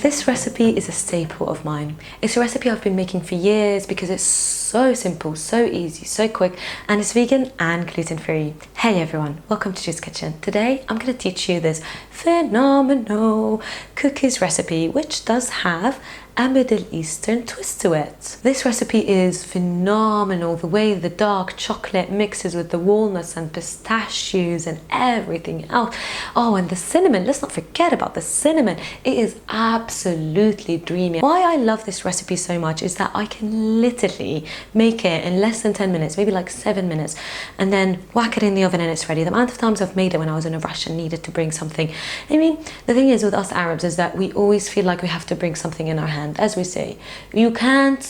This recipe is a staple of mine. It's a recipe I've been making for years because it's so simple, so easy, so quick, and it's vegan and gluten-free. Hey everyone, welcome to Jude's Kitchen. Today I'm going to teach you this phenomenal cookies recipe which does have a Middle Eastern twist to it. This recipe is phenomenal. The way the dark chocolate mixes with the walnuts and pistachios and everything else. Oh, and the cinnamon. Let's not forget about the cinnamon. It is absolutely dreamy. Why I love this recipe so much is that I can literally make it in less than 10 minutes, maybe like 7 minutes, and then whack it in the oven and it's ready. The amount of times I've made it when I was in a rush and needed to bring something. I mean, the thing is with us Arabs is that we always feel like we have to bring something in our hand. As we say, you can't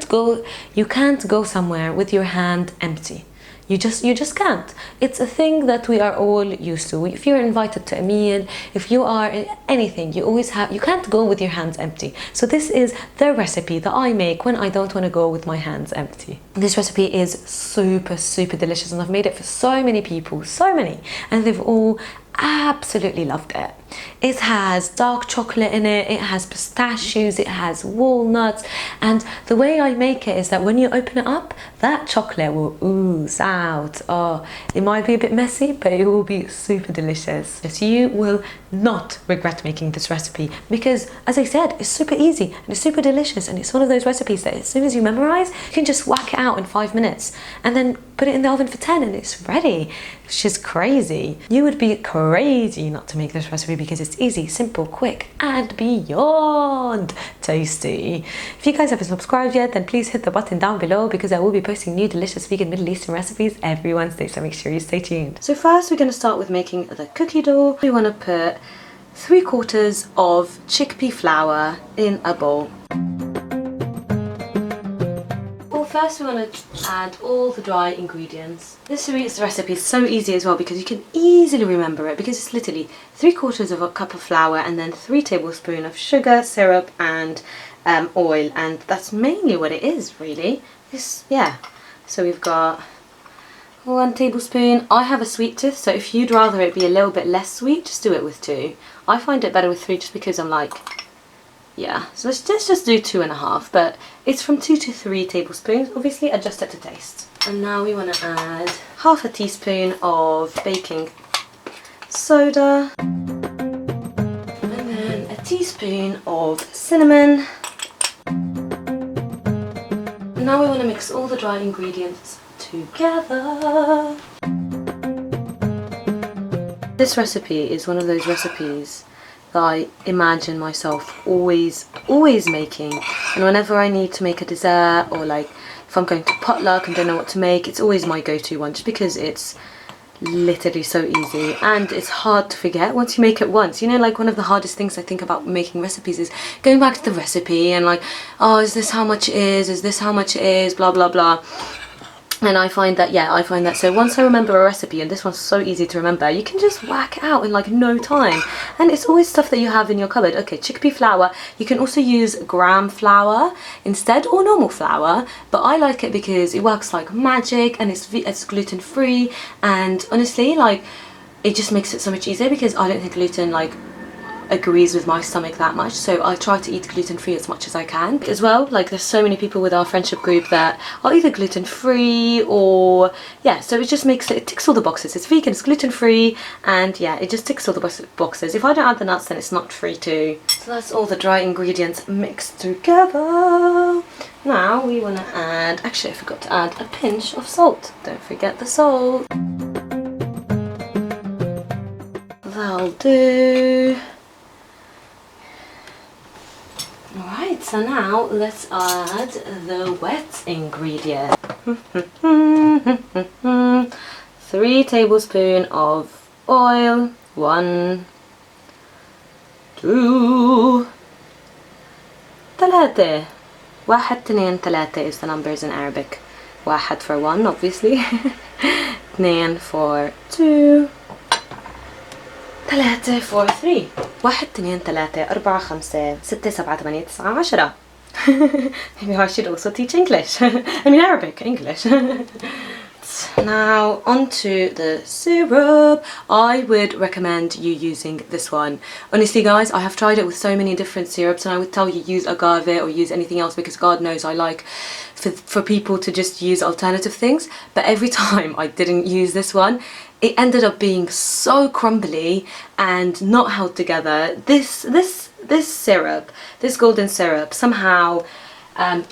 go somewhere with your hand empty. You just can't. It's a thing that we are all used to. If you're invited to a meal, if you are in anything, you can't go with your hands empty. So this is the recipe that I make when I don't want to go with my hands empty. This recipe is super delicious, and I've made it for so many people, and they've all absolutely loved it. It has dark chocolate in it, it has pistachios, it has walnuts, and the way I make it is that when you open it up, that chocolate will ooze out. Oh, it might be a bit messy, but it will be super delicious. So you will not regret making this recipe because, as I said, it's super easy and it's super delicious, and it's one of those recipes that as soon as you memorize, you can just whack it out in 5 minutes and then put it in the oven for 10 and it's ready. It's just crazy. You would be crazy not to make this recipe because it's easy, simple, quick, and beyond tasty. If you guys haven't subscribed yet, then please hit the button down below because I will be posting new delicious vegan Middle Eastern recipes every Wednesday, so make sure you stay tuned. So first we're going to start with making the cookie dough. We want to put 3/4 of chickpea flour in a bowl. First we want to add all the dry ingredients. This recipe is so easy as well because you can easily remember it because it's literally 3/4 cup of flour and then 3 tablespoons of sugar, syrup and oil, and that's mainly what it is really. So we've got 1 tablespoon. I have a sweet tooth, so if you'd rather it be a little bit less sweet, just do it with 2. I find it better with 3 just because I'm like, yeah, so let's just do 2.5, but it's from 2 to 3 tablespoons. Obviously adjust it to taste. And now we want to add 1/2 teaspoon of baking soda and then a teaspoon of cinnamon. And now we want to mix all the dry ingredients together. This recipe is one of those recipes that I imagine myself always making, and whenever I need to make a dessert, or like if I'm going to potluck and don't know what to make, it's always my go-to one just because it's literally so easy and it's hard to forget once you make it once. You know, like one of the hardest things I think about making recipes is going back to the recipe and like, oh, is this how much it is this how much it is, blah blah blah. And I find that so once I remember a recipe, and this one's so easy to remember, you can just whack it out in like no time. And it's always stuff that you have in your cupboard. Okay, chickpea flour. You can also use gram flour instead, or normal flour, but I like it because it works like magic and it's gluten free, and honestly like it just makes it so much easier because I don't think gluten like agrees with my stomach that much, so I try to eat gluten free as much as I can as well. Like there's so many people with our friendship group that are either gluten free or so it just makes it ticks all the boxes. It's vegan, it's gluten free, and it just ticks all the boxes. If I don't add the nuts, then it's not free too. So that's all the dry ingredients mixed together. Now we want to add, actually I forgot to add a pinch of salt. Don't forget the salt. That'll do. Alright, so now let's add the wet ingredient. 3 tablespoons of oil. 1, 2, 3. 1, 2, 3 is the numbers in Arabic. 1 for 1, obviously. 2 for 2. 3 for 3. 1 2 3 4 5 6 7 8 9 10. Maybe I should also teach English. I mean Arabic, English. now onto the syrup. I would recommend you using this one. Honestly guys, I have tried it with so many different syrups, and I would tell you use agave or use anything else, because God knows I like for people to just use alternative things, but every time I didn't use this one, it ended up being so crumbly and not held together. This syrup, this golden syrup, somehow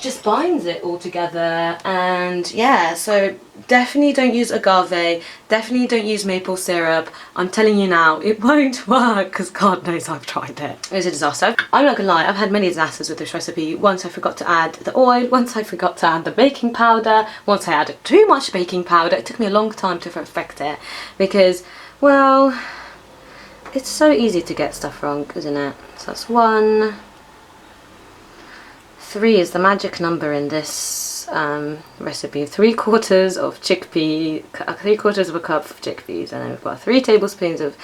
just binds it all together. And yeah, so definitely don't use agave, definitely don't use maple syrup. I'm telling you now, it won't work, because God knows I've tried it. It was a disaster. I'm not gonna lie, I've had many disasters with this recipe. Once I forgot to add the oil, once I forgot to add the baking powder, once I added too much baking powder. It took me a long time to perfect it, because, well, it's so easy to get stuff wrong, isn't it? So that's 1. 3 is the magic number in this recipe. 3/4 of chickpea, 3/4 of a cup of chickpeas, and then we've got 3 tablespoons of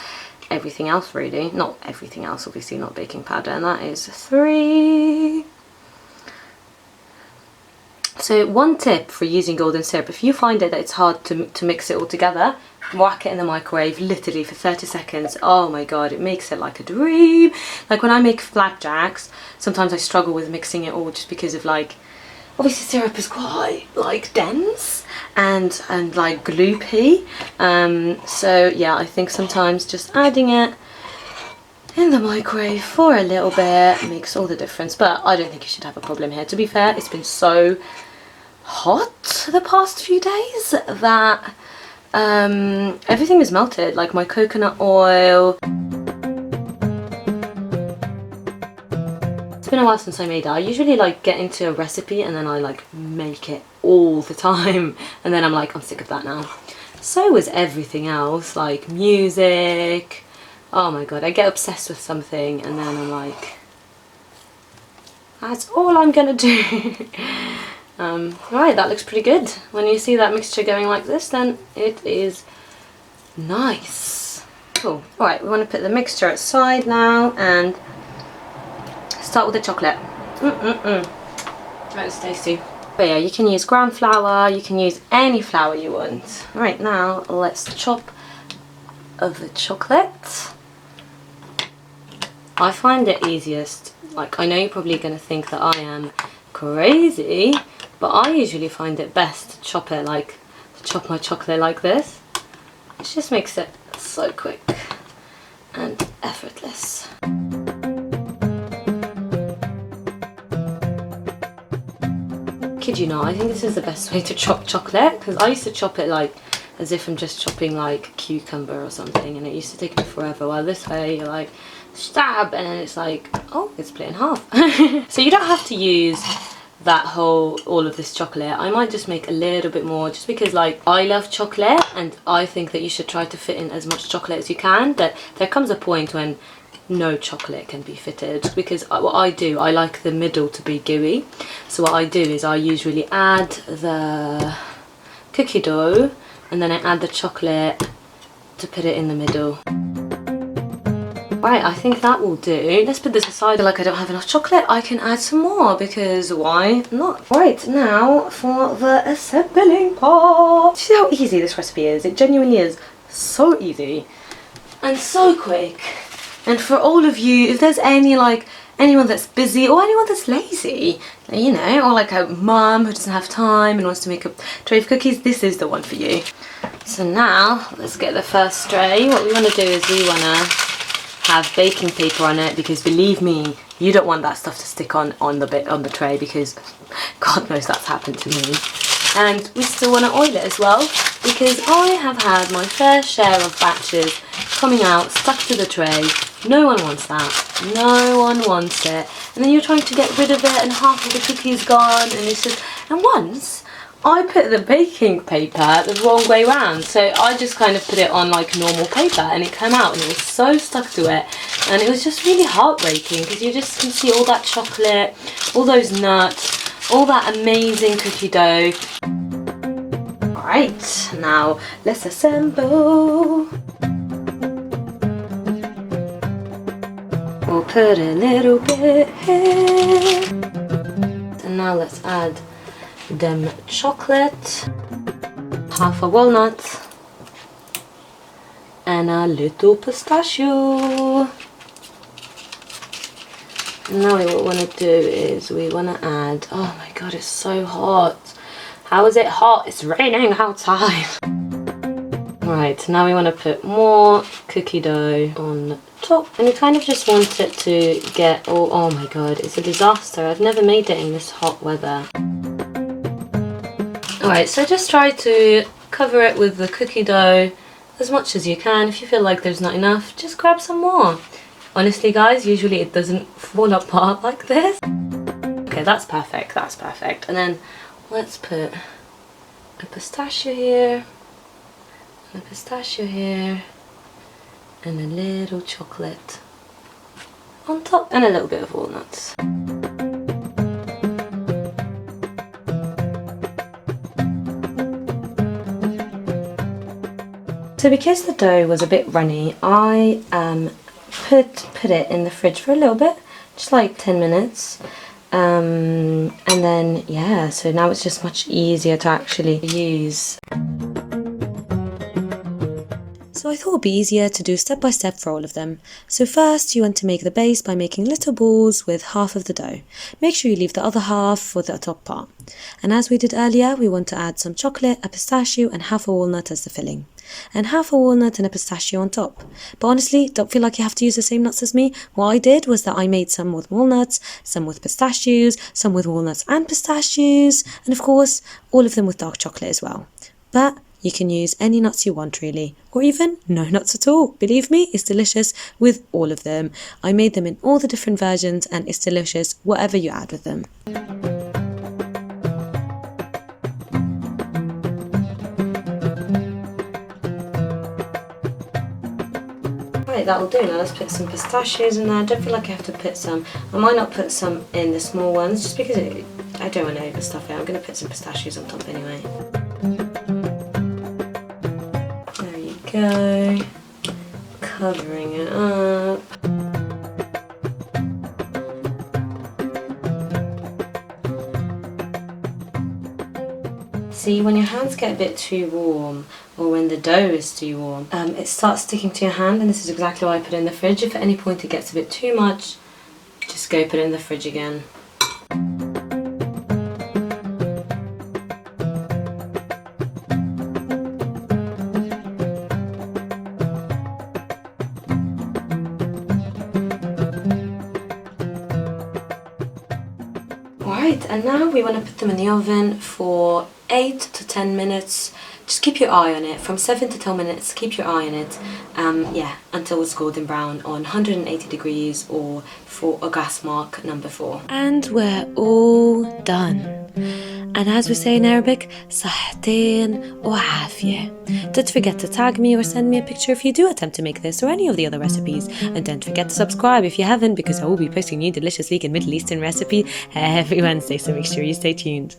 everything else, really. Not everything else, obviously, not baking powder, and that is 3. So one tip for using golden syrup, if you find that it's hard to mix it all together, whack it in the microwave literally for 30 seconds. Oh my God, it makes it like a dream. Like when I make flapjacks, sometimes I struggle with mixing it all just because of, like, obviously syrup is quite like dense and like gloopy. So yeah, I think sometimes just adding it in the microwave for a little bit makes all the difference. But I don't think you should have a problem here. To be fair, it's been so hot the past few days that everything is melted, like my coconut oil. It's been a while since I made it. I usually like get into a recipe and then I like make it all the time, and then I'm like, I'm sick of that now. So was everything else, like music. Oh my God, I get obsessed with something and then I'm like, that's all I'm gonna do. Right, that looks pretty good. When you see that mixture going like this, then it is nice. Cool. Alright, we want to put the mixture aside now and start with the chocolate. That's tasty. But yeah, you can use ground flour, you can use any flour you want. Right, now let's chop of the chocolate. I find it easiest, like, I know you're probably going to think that I am crazy, but I usually find it best to chop it like, to chop my chocolate like this. It just makes it so quick and effortless. Kid you not, I think this is the best way to chop chocolate, because I used to chop it like as if I'm just chopping like cucumber or something, and it used to take me forever. While this way you're like stab, and then it's like, oh, it's split in half. So you don't have to use that all of this chocolate. I might just make a little bit more, just because like I love chocolate and I think that you should try to fit in as much chocolate as you can, but there comes a point when no chocolate can be fitted, because what I do, I like the middle to be gooey. So what I do is I usually add the cookie dough and then I add the chocolate to put it in the middle. Right, I think that will do. Let's put this aside. Like I don't have enough chocolate, I can add some more, because why not? Right, now for the assembling part. See how easy this recipe is? It genuinely is so easy and so quick. And for all of you, if there's anyone that's busy or anyone that's lazy, you know, or like a mum who doesn't have time and wants to make a tray of cookies, this is the one for you. So now let's get the first tray. What we want to do is we want to have baking paper on it, because believe me, you don't want that stuff to stick on the tray, because God knows that's happened to me. And we still want to oil it as well, because I have had my fair share of batches coming out stuck to the tray. No one wants that. No one wants it. And then you're trying to get rid of it and half of the cookie's gone, and it's just, and once I put the baking paper the wrong way round, so I just kind of put it on like normal paper and it came out and it was so stuck to it, and it was just really heartbreaking, because you just can see all that chocolate, all those nuts, all that amazing cookie dough. Alright, now let's assemble. We'll put a little bit here. And now let's add them chocolate. half a walnut, and a little pistachio. And now what we want to do is we want to add, oh my god, it's so hot. How is it hot? It's raining outside. Right, now we want to put more cookie dough on top, and you kind of just want it to get all, oh my god, it's a disaster. I've never made it in this hot weather. Alright, so just try to cover it with the cookie dough as much as you can. If you feel like there's not enough, just grab some more. Honestly guys, usually it doesn't fall apart like this. Okay, that's perfect, that's perfect. And then let's put a pistachio here, and a pistachio here, and a little chocolate on top, and a little bit of walnuts. So because the dough was a bit runny, I put it in the fridge for a little bit, just like 10 minutes. And then, yeah, so now it's just much easier to actually use. So I thought it would be easier to do step by step for all of them. So first you want to make the base by making little balls with half of the dough. Make sure you leave the other half for the top part. And as we did earlier, we want to add some chocolate, a pistachio and half a walnut as the filling. And half a walnut and a pistachio on top. But honestly, don't feel like you have to use the same nuts as me. What I did was that I made some with walnuts, some with pistachios, some with walnuts and pistachios, and of course, all of them with dark chocolate as well. But you can use any nuts you want really, or even no nuts at all. Believe me, it's delicious with all of them. I made them in all the different versions and it's delicious whatever you add with them. Right, that'll do. Now let's put some pistachios in there. I don't feel like I have to put some. I might not put some in the small ones just because I don't want to overstuff it. I'm going to put some pistachios on top anyway. There you go. Covering it up. See, when your hands get a bit too warm, or when the dough is too warm, it starts sticking to your hand, and this is exactly why I put it in the fridge. If at any point it gets a bit too much, just go put it in the fridge again. Right, and now we want to put them in the oven for 8 to 10 minutes. Just keep your eye on it. From 7 to 10 minutes, keep your eye on it. Yeah, until it's golden brown on 180 degrees or for a gas mark number 4. And we're all done. And as we say in Arabic, صحتين وعافية. Don't forget to tag me or send me a picture if you do attempt to make this or any of the other recipes. And don't forget to subscribe if you haven't, because I will be posting new delicious vegan Middle Eastern recipe every Wednesday, so make sure you stay tuned.